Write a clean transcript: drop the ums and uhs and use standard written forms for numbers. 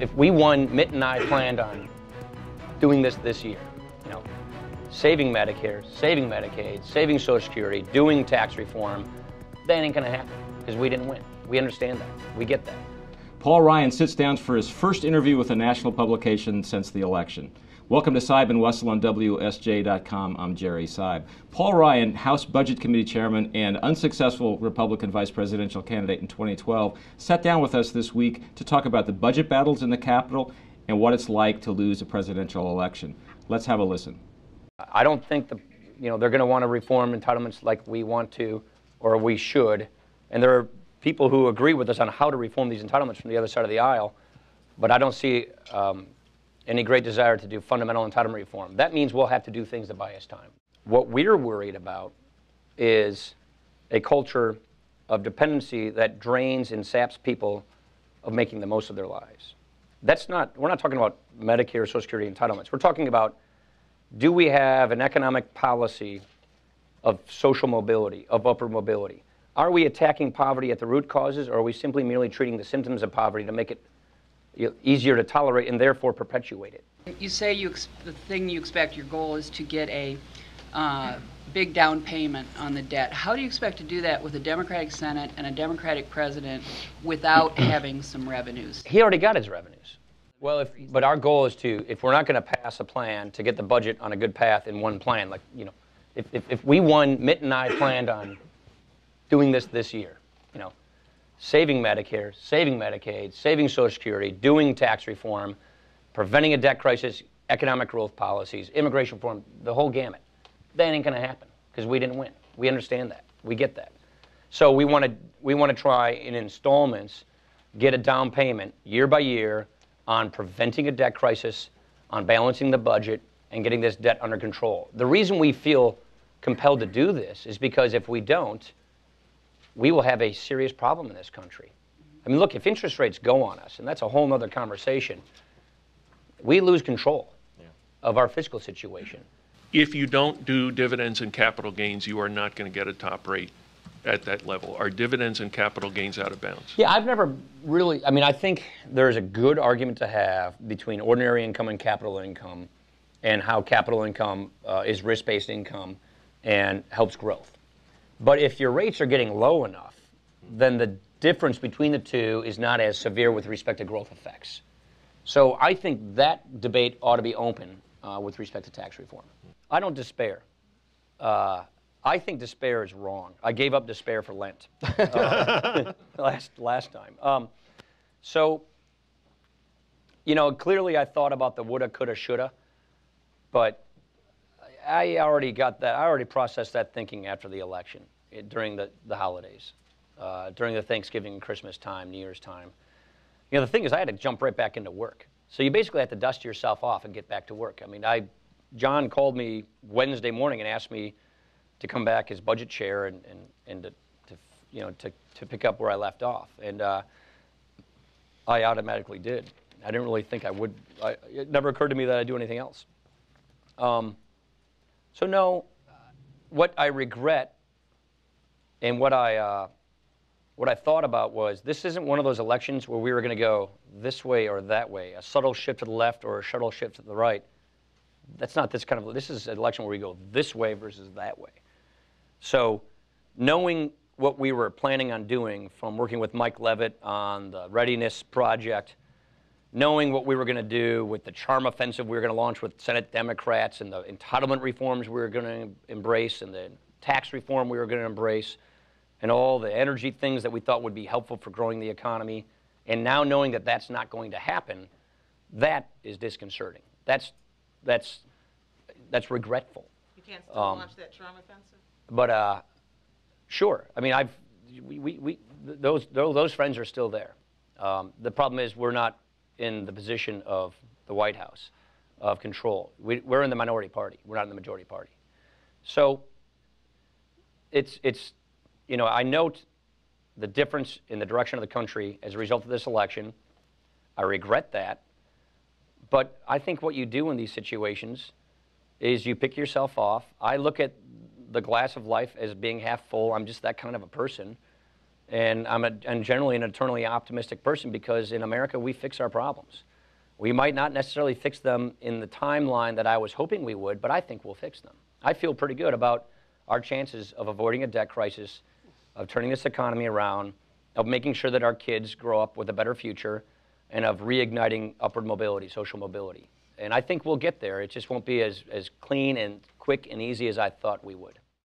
if we won, Mitt and I planned on doing this year, you know, saving Medicare, saving Medicaid, saving Social Security, doing tax reform. That ain't gonna happen because we didn't win. We understand that. We get that. Paul Ryan sits down for his first interview with a national publication since the election. Welcome to Seib and Wessel on WSJ.com. I'm Jerry Seib. Paul Ryan, House Budget Committee Chairman and unsuccessful Republican vice presidential candidate in 2012, sat down with us this week to talk about the budget battles in the Capitol and what it's like to lose a presidential election. Let's have a listen. I don't think they're going to want to reform entitlements like we want to or we should. And there are people who agree with us on how to reform these entitlements from the other side of the aisle, but I don't see any great desire to do fundamental entitlement reform. That means we'll have to do things that buy us time. What we're worried about is a culture of dependency that drains and saps people of making the most of their lives. We're not talking about Medicare, Social Security entitlements. We're talking about, do we have an economic policy of social mobility, of upward mobility? Are we attacking poverty at the root causes, or are we simply merely treating the symptoms of poverty to make it easier to tolerate and therefore perpetuate it? You say the thing you expect, your goal is to get a big down payment on the debt. How do you expect to do that with a Democratic Senate and a Democratic president without having some revenues? He already got his revenues. Well, but our goal is to, if we're not going to pass a plan to get the budget on a good path in one plan, like, you know, if we won, Mitt and I planned on doing this year, you know, saving Medicare, saving Medicaid, saving Social Security, doing tax reform, preventing a debt crisis, economic growth policies, immigration reform, the whole gamut. That ain't going to happen because we didn't win. We understand that. We get that. So we want to try in installments, get a down payment year by year on preventing a debt crisis, on balancing the budget, and getting this debt under control. The reason we feel compelled to do this is because if we don't, we will have a serious problem in this country. I mean, look, if interest rates go on us, and that's a whole other conversation, we lose control of our fiscal situation. If you don't do dividends and capital gains, you are not going to get a top rate at that level. Are dividends and capital gains out of bounds? Yeah, I've never really, I mean, I think there's a good argument to have between ordinary income and capital income and how capital income is risk-based income and helps growth. But if your rates are getting low enough, then the difference between the two is not as severe with respect to growth effects. So I think that debate ought to be open with respect to tax reform. I don't despair. I think despair is wrong. I gave up despair for Lent last time. So, you know, clearly I thought about the woulda, coulda, shoulda, but I already got that. I already processed that thinking after the election, during the holidays, during the Thanksgiving and Christmas time, New Year's time. You know, the thing is, I had to jump right back into work. So you basically have to dust yourself off and get back to work. I mean, John called me Wednesday morning and asked me to come back as budget chair and to pick up where I left off, and I automatically did. I didn't really think I would. It never occurred to me that I'd do anything else. So no, what I regret and what I thought about was, this isn't one of those elections where we were going to go this way or that way, a subtle shift to the left or a subtle shift to the right. That's not this kind of, this is an election where we go this way versus that way. So knowing what we were planning on doing from working with Mike Levitt on the Readiness Project, knowing what we were going to do with the charm offensive we were going to launch with Senate Democrats and the entitlement reforms we were going to embrace and the tax reform we were going to embrace and all the energy things that we thought would be helpful for growing the economy, and now knowing that that's not going to happen, that is disconcerting. That's regretful. You can't still launch that charm offensive? But sure. I mean, those friends are still there. The problem is we're not in the position of the White House, of control. We're in the minority party. We're not in the majority party. So it's you know, I note the difference in the direction of the country as a result of this election. I regret that. But I think what you do in these situations is you pick yourself off. I look at the glass of life as being half full. I'm just that kind of a person. And I'm generally an eternally optimistic person because in America we fix our problems. We might not necessarily fix them in the timeline that I was hoping we would, but I think we'll fix them. I feel pretty good about our chances of avoiding a debt crisis, of turning this economy around, of making sure that our kids grow up with a better future, and of reigniting upward mobility, social mobility. And I think we'll get there. It just won't be as clean and quick and easy as I thought we would.